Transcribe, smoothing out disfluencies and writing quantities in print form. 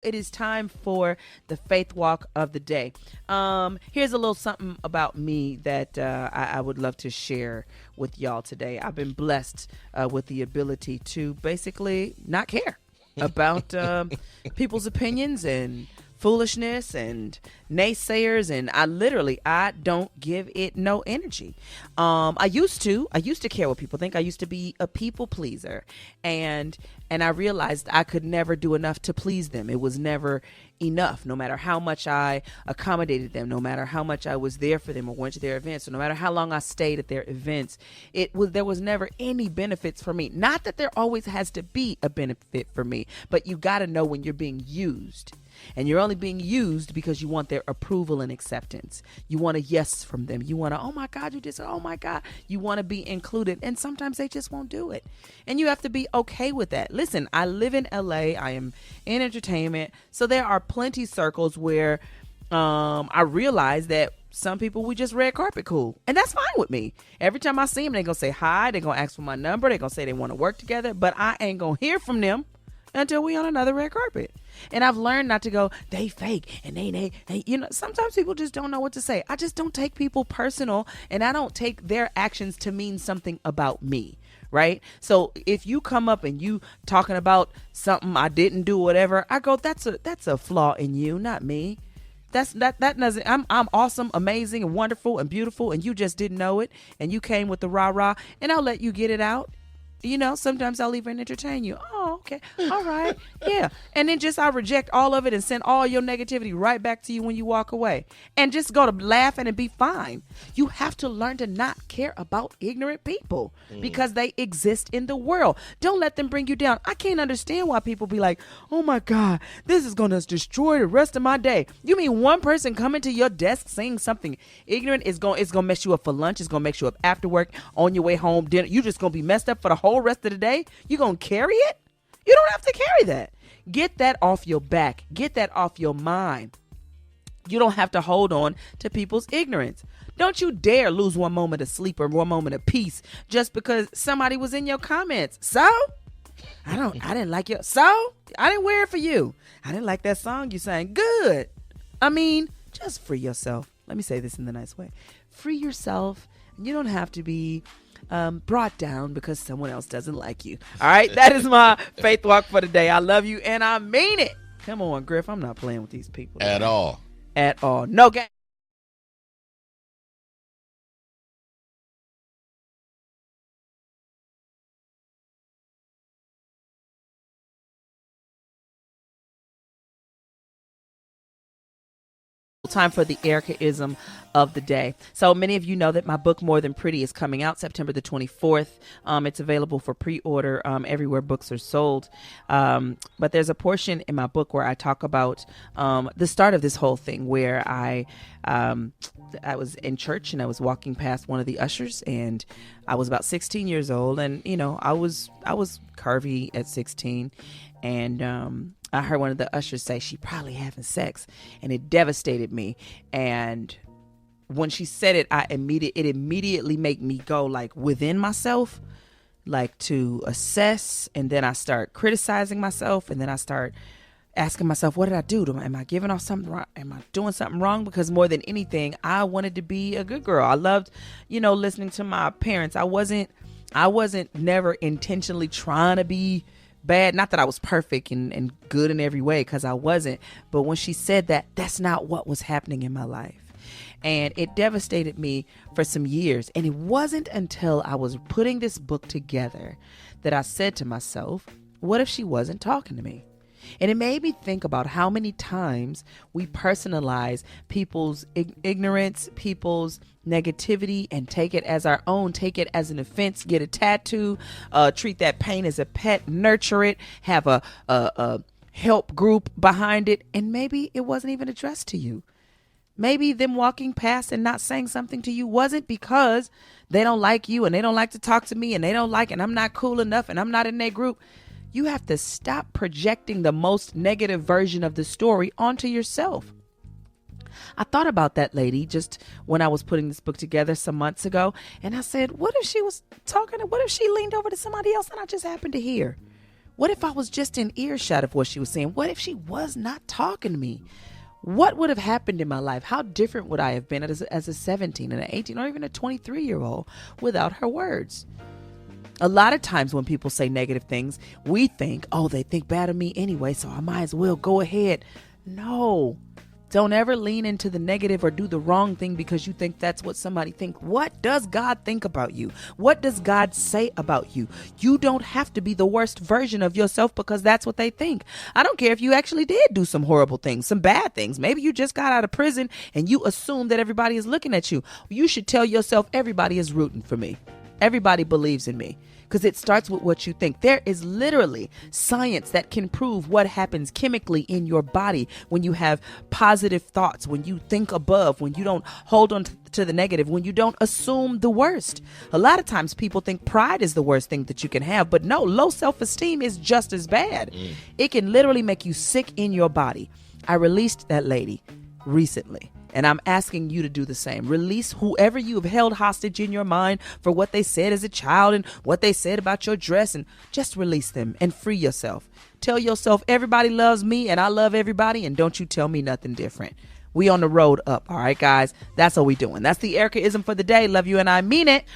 It is time for the faith walk of the day. Here's a little something about me that I would love to share with y'all today. I've been blessed with the ability to basically not care about people's opinions and foolishness and naysayers, and I don't give it no energy. I used to care what people think. I used to be a people pleaser, and I realized I could never do enough to please them. It was never enough, no matter how much I accommodated them, no matter how much I was there for them or went to their events, or no matter how long I stayed at their events. There was never any benefits for me. Not that there always has to be a benefit for me, but you got to know when you're being used. And you're only being used because you want their approval and acceptance. You want a yes from them. You want to, oh my God, you did so, oh my God. You want to be included. And sometimes they just won't do it. And you have to be okay with that. Listen, I live in LA. I am in entertainment. So there are plenty circles where I realize that some people, we just red carpet cool. And that's fine with me. Every time I see them, they're going to say hi. They're going to ask for my number. They're going to say they want to work together. But I ain't going to hear from them until we on another red carpet. And I've learned not to go, they fake and they sometimes people just don't know what to say. I just don't take people personal, and I don't take their actions to mean something about me. Right? So if you come up and you talking about something I didn't do, whatever, I go, that's a flaw in you, not me. That doesn't, I'm awesome, amazing, and wonderful and beautiful, and you just didn't know it, and you came with the rah-rah, and I'll let you get it out. Sometimes I'll even entertain you. Oh, okay. All right. Yeah. And then I reject all of it and send all your negativity right back to you when you walk away. And just go to laughing and be fine. You have to learn to not care about ignorant people because they exist in the world. Don't let them bring you down. I can't understand why people be like, oh my God, this is going to destroy the rest of my day. You mean one person coming to your desk saying something ignorant is going to mess you up for lunch. It's going to mess you up after work, on your way home, dinner. You just going to be messed up for the whole rest of the day. You gonna carry it? You don't have to carry that. Get that off your back. Get that off your mind. You don't have to hold on to people's ignorance. Don't you dare lose one moment of sleep or one moment of peace just because somebody was in your comments. So I didn't like your, so I didn't wear it for you. I didn't like that song you sang. Good. I mean, just free yourself. Let me say this in the nice way. Free yourself. You don't have to be brought down because someone else doesn't like you. All right, that is my faith walk for the day. I love you and I mean it. Come on, Griff, I'm not playing with these people at all. At all. No game. Time for the Ericaism of the day. So many of you know that my book More Than Pretty is coming out September the 24th. It's available for pre-order everywhere books are sold. But there's a portion in my book where I talk about the start of this whole thing, where I was in church and I was walking past one of the ushers, and I was about 16 years old, and I was curvy at 16, and I heard one of the ushers say she probably having sex, and it devastated me. And when she said it, it immediately made me go like within myself, like to assess. And then I start criticizing myself, and then I start asking myself, what did I do? Am I giving off something wrong? Am I doing something wrong? Because more than anything, I wanted to be a good girl. I loved, listening to my parents. I wasn't never intentionally trying to be bad. Not that I was perfect and good in every way, because I wasn't. But when she said that, that's not what was happening in my life. And it devastated me for some years. And it wasn't until I was putting this book together that I said to myself, what if she wasn't talking to me? And it made me think about how many times we personalize people's ignorance, people's negativity, and take it as our own, take it as an offense, get a tattoo, treat that pain as a pet, nurture it, have a help group behind it. And maybe it wasn't even addressed to you. Maybe them walking past and not saying something to you wasn't because they don't like you and they don't like to talk to me and they don't like, and I'm not cool enough and I'm not in their group. You have to stop projecting the most negative version of the story onto yourself. I thought about that lady just when I was putting this book together some months ago, and I said, what if she was talking, what if she leaned over to somebody else and I just happened to hear? What if I was just in earshot of what she was saying? What if she was not talking to me? What would have happened in my life? How different would I have been as a 17 and an 18 or even a 23-year-old without her words? A lot of times when people say negative things, we think, oh, they think bad of me anyway, so I might as well go ahead. No, don't ever lean into the negative or do the wrong thing because you think that's what somebody thinks. What does God think about you? What does God say about you? You don't have to be the worst version of yourself because that's what they think. I don't care if you actually did do some horrible things, some bad things. Maybe you just got out of prison and you assume that everybody is looking at you. You should tell yourself everybody is rooting for me. Everybody believes in me. Because it starts with what you think. There is literally science that can prove what happens chemically in your body when you have positive thoughts, when you think above, when you don't hold on to the negative, when you don't assume the worst. A lot of times people think pride is the worst thing that you can have, but no, low self-esteem is just as bad. It can literally make you sick in your body. I released that lady recently. And I'm asking you to do the same. Release whoever you have held hostage in your mind for what they said as a child and what they said about your dress, and just release them and free yourself. Tell yourself everybody loves me and I love everybody, and don't you tell me nothing different. We on the road up. All right, guys, that's what we doing. That's the Ericaism for the day. Love you and I mean it.